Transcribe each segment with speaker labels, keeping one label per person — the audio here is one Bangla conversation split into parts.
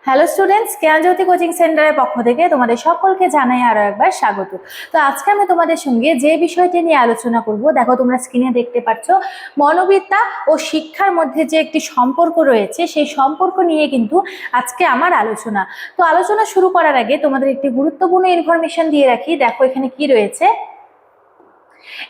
Speaker 1: হ্যালো স্টুডেন্টস, জ্ঞানজ্যোতি কোচিং সেন্টারের পক্ষ থেকে তোমাদের সকলকে জানাই আরো একবার স্বাগত। তো আজকে আমি তোমাদের সঙ্গে যে বিষয়টি নিয়ে আলোচনা করব, দেখো তোমরা স্ক্রিনে দেখতে পাচ্ছ, মনোবিদ্যা ও শিক্ষার মধ্যে যে একটি সম্পর্ক রয়েছে সেই সম্পর্ক নিয়ে কিন্তু আজকে আমার আলোচনা। তো আলোচনা শুরু করার আগে তোমাদের একটি গুরুত্বপূর্ণ ইনফরমেশন দিয়ে রাখি। দেখো এখানে কি রয়েছে,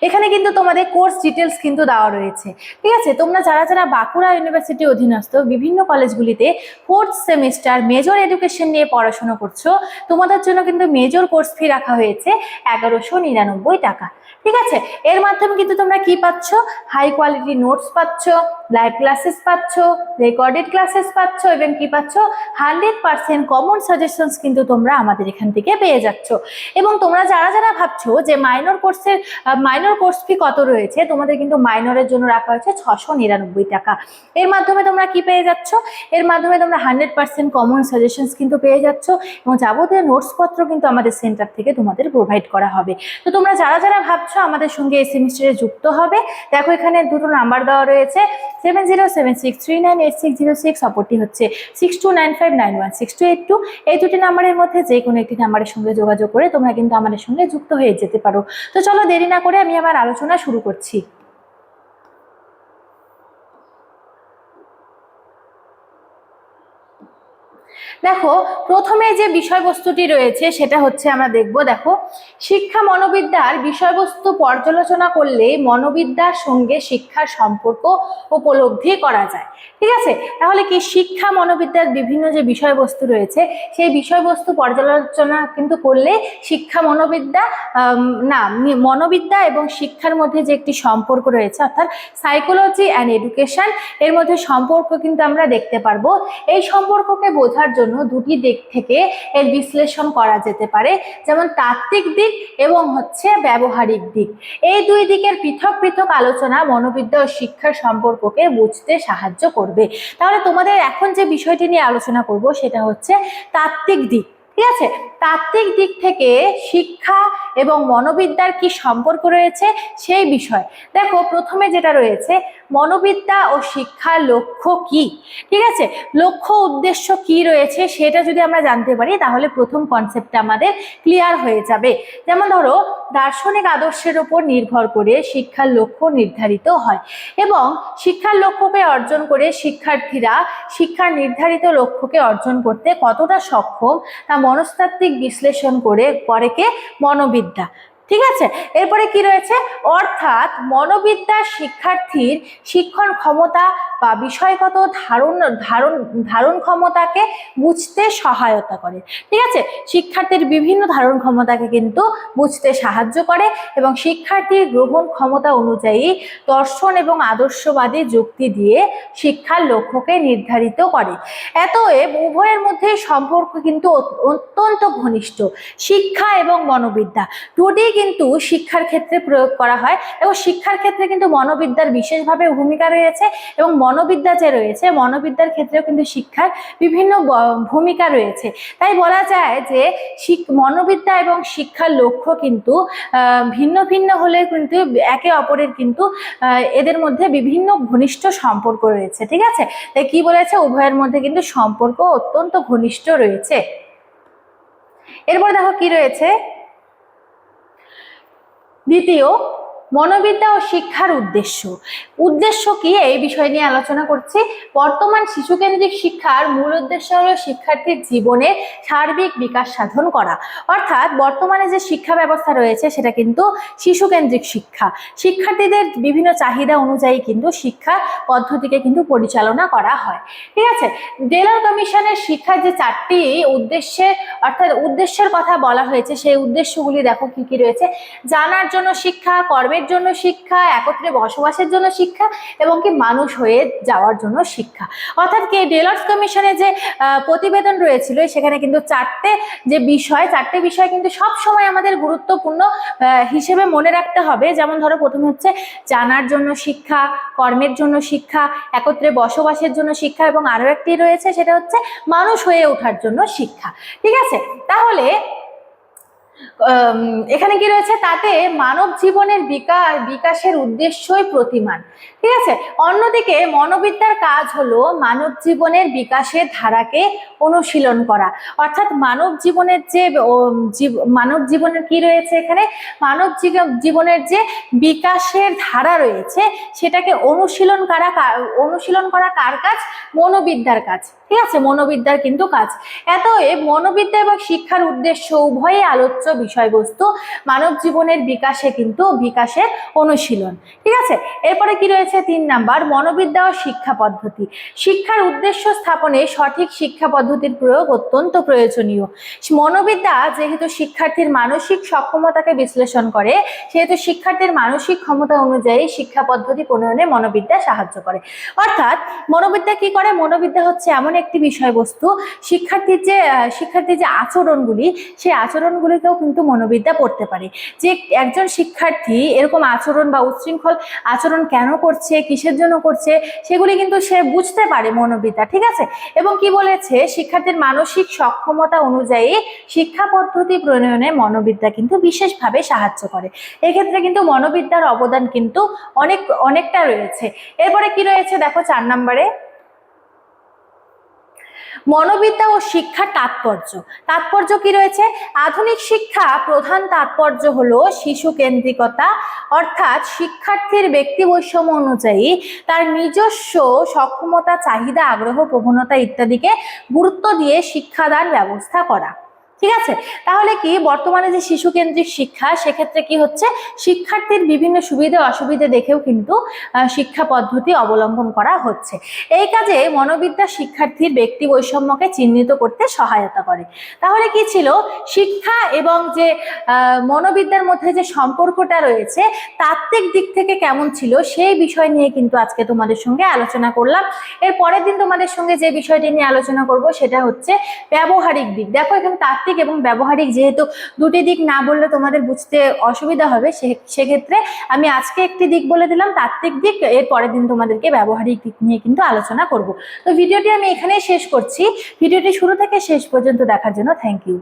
Speaker 1: এখানে কিন্তু তোমাদের কোর্স ডিটেলস কিন্তু দেওয়া রয়েছে। ঠিক আছে, তোমরা যারা যারা বাঁকুড়া ইউনিভার্সিটি অধীনস্থ বিভিন্ন কলেজগুলিতে 4th সেমিস্টার মেজর এডুকেশন নিয়ে পড়াশোনা করছো, তোমাদের জন্য কিন্তু মেজর কোর্স ফি রাখা হয়েছে 1199 টাকা। ঠিক আছে, এর মাধ্যমে কিন্তু তোমরা কি পাচ্ছ? হাই কোয়ালিটি নোটস পাচ্ছ, লাইভ ক্লাসেস পাচ্ছ, রেকর্ডেড ক্লাসেস পাচ্ছ এবং কি পাচ্ছ 100% কমন সাজেশনস কিন্তু তোমরা আমাদের এখান থেকে পেয়ে যাচ্ছ। এবং তোমরা যারা যারা ভাবছো যে মাইনর কোর্স ফি কত রয়েছে, তোমাদের কিন্তু মাইনরের জন্য রাখা হয়েছে 699 টাকা। এর মাধ্যমে তোমরা কি পেয়ে যাচ্ছ? এর মাধ্যমে তোমরা 100% কমন সাজেশনস কিন্তু পেয়ে যাচ্ছ এবং যাবতীয় নোটসপত্র কিন্তু আমাদের সেন্টার থেকে তোমাদের প্রোভাইড করা হবে। তো তোমরা যারা যারা ভাবছো আমাদের সঙ্গে এই সেমিস্টারে যুক্ত হবে, দেখো এখানে দুটো নাম্বার দেওয়া রয়েছে, 7076398606, অপরটি হচ্ছে 6295916282। এই দুটি নাম্বারের মধ্যে যে কোনো একটি নাম্বারের সঙ্গে যোগাযোগ করে তোমরা কিন্তু আমাদের সঙ্গে যুক্ত হয়ে যেতে পারো। তো চলো দেরি না করে আমি আমার আলোচনা শুরু করছি। দেখো প্রথমে যে বিষয়বস্তুটি রয়েছে সেটা হচ্ছে আমরা দেখব, দেখো শিক্ষা মনোবিদ্যার বিষয়বস্তু পর্যালোচনা করলে মনোবিদ্যার সঙ্গে শিক্ষার সম্পর্ক উপলব্ধি করা যায়। ঠিক আছে, তাহলে কি শিক্ষা মনোবিদ্যার বিভিন্ন যে বিষয়বস্তু রয়েছে সেই বিষয়বস্তু পর্যালোচনা কিন্তু করলে শিক্ষা মনোবিদ্যা মনোবিদ্যা এবং শিক্ষার মধ্যে যে একটি সম্পর্ক রয়েছে, অর্থাৎ সাইকোলজি অ্যান্ড এডুকেশন, এর মধ্যে সম্পর্ক কিন্তু আমরা দেখতে পারবো। এই সম্পর্ককে বোঝার জন্য দুটি দিক থেকে এর বিশ্লেষণ করা যেতে পারে, যেমন তাত্ত্বিক দিক এবং হচ্ছে ব্যবহারিক দিক। এই দুই দিকের পৃথক পৃথক আলোচনা মনোবিদ্যা ও শিক্ষার সম্পর্ককে বুঝতে সাহায্য করবে। তাহলে তোমাদের এখন যে বিষয়টি নিয়ে আলোচনা করব সেটা হচ্ছে তাত্ত্বিক দিক। ঠিক আছে, তাত্ত্বিক দিক থেকে শিক্ষা এবং মনোবিদ্যার কি সম্পর্ক রয়েছে সেই বিষয়। দেখো প্রথমে যেটা রয়েছে, মনোবিদ্যা ও শিক্ষার লক্ষ্য কি। ঠিক আছে, লক্ষ্য উদ্দেশ্য কি রয়েছে সেটা যদি আমরা জানতে পারি তাহলে প্রথম কনসেপ্টটা আমাদের ক্লিয়ার হয়ে যাবে। যেমন ধরো, দার্শনিক আদর্শের উপর নির্ভর করে শিক্ষার লক্ষ্য নির্ধারিত হয় এবং শিক্ষার লক্ষ্যকে অর্জন করে শিক্ষার্থীরা শিক্ষার নির্ধারিত লক্ষ্যকে অর্জন করতে কতটা সক্ষম তা মনস্তাত্ত্বিক বিশ্লেষণ করে কে মনোবিদ্যা। ঠিক আছে, এরপরে কি রয়েছে, অর্থাৎ মনোবিদ্যা শিক্ষার্থীর শিক্ষণ ক্ষমতা বা বিষয়গত ধারণ ক্ষমতাকে বুঝতে সহায়তা করে। ঠিক আছে, শিক্ষার্থীর বিভিন্ন ধারণ ক্ষমতাকে কিন্তু বুঝতে সাহায্য করে এবং শিক্ষার্থীর গ্রহণ ক্ষমতা অনুযায়ী দর্শন এবং আদর্শবাদী যুক্তি দিয়ে শিক্ষার লক্ষ্যকে নির্ধারিত করে। অতএব উভয়ের মধ্যে সম্পর্ক কিন্তু অত্যন্ত ঘনিষ্ঠ। শিক্ষা এবং মনোবিদ্যা দুটি কিন্তু শিক্ষার ক্ষেত্রে প্রয়োগ করা হয় এবং শিক্ষার ক্ষেত্রে কিন্তু মনোবিদ্যার বিশেষভাবে ভূমিকা রয়েছে এবং মনোবিদ্যা যে রয়েছে মনোবিদ্যার ক্ষেত্রেও কিন্তু শিক্ষার বিভিন্ন ভূমিকা রয়েছে। তাই বলা যায় যে মনোবিদ্যা এবং শিক্ষার লক্ষ্য কিন্তু ভিন্ন ভিন্ন হলে কিন্তু একে অপরের কিন্তু এদের মধ্যে বিভিন্ন ঘনিষ্ঠ সম্পর্ক রয়েছে। ঠিক আছে, তাই কি বলেছে, উভয়ের মধ্যে কিন্তু সম্পর্ক অত্যন্ত ঘনিষ্ঠ রয়েছে। এরপর দেখো কি রয়েছে, দ্বিতীয়, মনোবিদ্যা ও শিক্ষার উদ্দেশ্য কি এই বিষয় নিয়ে আলোচনা করছি। বর্তমান শিশুকেন্দ্রিক শিক্ষার মূল উদ্দেশ্য হলো শিক্ষার্থীর জীবনে সার্বিক বিকাশ সাধন করা। অর্থাৎ বর্তমানে যে শিক্ষা ব্যবস্থা রয়েছে সেটা কিন্তু শিশুকেন্দ্রিক শিক্ষা। শিক্ষার্থীদের বিভিন্ন চাহিদা অনুযায়ী কিন্তু শিক্ষা পদ্ধতিকে কিন্তু পরিচালনা করা হয়। ঠিক আছে, ডেলার কমিশনের শিক্ষার যে 4টি উদ্দেশ্যের কথা বলা হয়েছে সেই উদ্দেশ্যগুলি দেখো কি কি রয়েছে, জানার জন্য শিক্ষা, কর্মের জন্য শিক্ষা, একত্রে বসবাসের জন্য শিক্ষা এবং কি মানুষ হয়ে যাওয়ার জন্য শিক্ষা। অর্থাৎ কি ডেলার্স কমিশনের যে প্রতিবেদন রয়েছিল সেখানে কিন্তু 4টে বিষয় কিন্তু সব সময় আমাদের গুরুত্বপূর্ণ হিসেবে মনে রাখতে হবে। যেমন ধরো প্রথমে হচ্ছে জানার জন্য শিক্ষা, কর্মের জন্য শিক্ষা, একত্রে বসবাসের জন্য শিক্ষা এবং আরো একটি রয়েছে সেটা হচ্ছে মানুষ হয়ে ওঠার জন্য শিক্ষা। ঠিক আছে, তাহলে এখানে কি রয়েছে, তাতে মানব জীবনের বিকাশের উদ্দেশ্যই প্রতিমান। ঠিক আছে। অন্যদিকে মনোবিদ্যার কাজ হলো মানব জীবনের বিকাশের ধারাকে অনুশীলন করা, অর্থাৎ মানব জীবনের যে মানব জীবনের কি রয়েছে এখানে, মানব জীবনের যে বিকাশের ধারা রয়েছে সেটাকে অনুশীলন করা কার কাজ? মনোবিদ্যার কাজ। ঠিক আছে, মনোবিদ্যার কিন্তু কাজ। অতএব মনোবিদ্যা এবং শিক্ষার উদ্দেশ্য উভয়ই আলোচ্য বিষয়বস্তু, মানব জীবনের বিকাশের অনুশীলন। ঠিক আছে। এরপরে কি রয়েছে 3 নাম্বার, মনোবিদ্যা ও শিক্ষা পদ্ধতি। শিক্ষার উদ্দেশ্য স্থাপনে সঠিক শিক্ষা পদ্ধতির প্রয়োগ অত্যন্ত প্রয়োজনীয়। মনোবিদ্যা যেহেতু শিক্ষার্থীর মানসিক সক্ষমতাকে বিশ্লেষণ করে, সেহেতু শিক্ষার্থীর মানসিক ক্ষমতা অনুযায়ী শিক্ষা পদ্ধতি প্রণয়নে মনোবিদ্যা সাহায্য করে। অর্থাৎ মনোবিদ্যা কি করে? মনোবিদ্যা হচ্ছে এমন একটি বিষয়বস্তু, শিক্ষার্থীর যে আচরণগুলি, সেই আচরণগুলিকেও কিন্তু মনোবিদ্যা পড়তে পারে। যে একজন শিক্ষার্থী এরকম আচরণ বা উচ্ছৃঙ্খল আচরণ কেন করছে, কিসের জন্য করছে, সেগুলি কিন্তু সে বুঝতে পারে মনোবিদ্যা। ঠিক আছে। এবং কি বলেছে, শিক্ষার্থীর মানসিক সক্ষমতা অনুযায়ী শিক্ষা পদ্ধতি প্রণয়নে মনোবিদ্যা কিন্তু বিশেষভাবে সাহায্য করে। এক্ষেত্রে কিন্তু মনোবিদ্যার অবদান কিন্তু অনেকটা রয়েছে। এরপরে কি রয়েছে দেখো 4 নম্বরে, মনোবিদ্যা ও শিক্ষার তাৎপর্য কি রয়েছে? আধুনিক শিক্ষা প্রধান তাৎপর্য হলো শিশু কেন্দ্রিকতা, অর্থাৎ শিক্ষার্থীর ব্যক্তি বৈষম্য অনুযায়ী তার নিজস্ব সক্ষমতা, চাহিদা, আগ্রহ, প্রবণতা ইত্যাদিকে গুরুত্ব দিয়ে শিক্ষাদান ব্যবস্থা করা। ঠিক আছে। তাহলে কি বর্তমানে যে শিশু কেন্দ্রিক শিক্ষা, সেক্ষেত্রে কি হচ্ছে, শিক্ষার্থীর বিভিন্ন সুবিধা অসুবিধা দেখেও কিন্তু শিক্ষা পদ্ধতি অবলম্বন করা হচ্ছে। এই কাজে মনোবিদ্যা শিক্ষার্থীর ব্যক্তি বৈষম্যকে চিহ্নিত করতে সহায়তা করে। তাহলে কি ছিল, শিক্ষা এবং যে মনোবিদ্যার মধ্যে যে সম্পর্কটা রয়েছে তাত্ত্বিক দিক থেকে কেমন ছিল, সেই বিষয় নিয়ে কিন্তু আজকে তোমাদের সঙ্গে আলোচনা করলাম। এর পরের দিন তোমাদের সঙ্গে যে বিষয়টি নিয়ে আলোচনা করব সেটা হচ্ছে ব্যবহারিক দিক। দেখো এখানে তাত্ত্বিক এবং ব্যবহারিক, যেহেতু দুটি দিক না বললে তোমাদের বুঝতে অসুবিধা হবে, সেক্ষেত্রে আমি আজকে একটি দিক বলে দিলাম, তাত্ত্বিক দিক, এর পরের দিন তোমাদেরকে ব্যবহারিক দিক নিয়ে কিন্তু আলোচনা করব। তো ভিডিওটি আমি এখানেই শেষ করছি। ভিডিওটি শুরু থেকে শেষ পর্যন্ত দেখার জন্য থ্যাংক ইউ।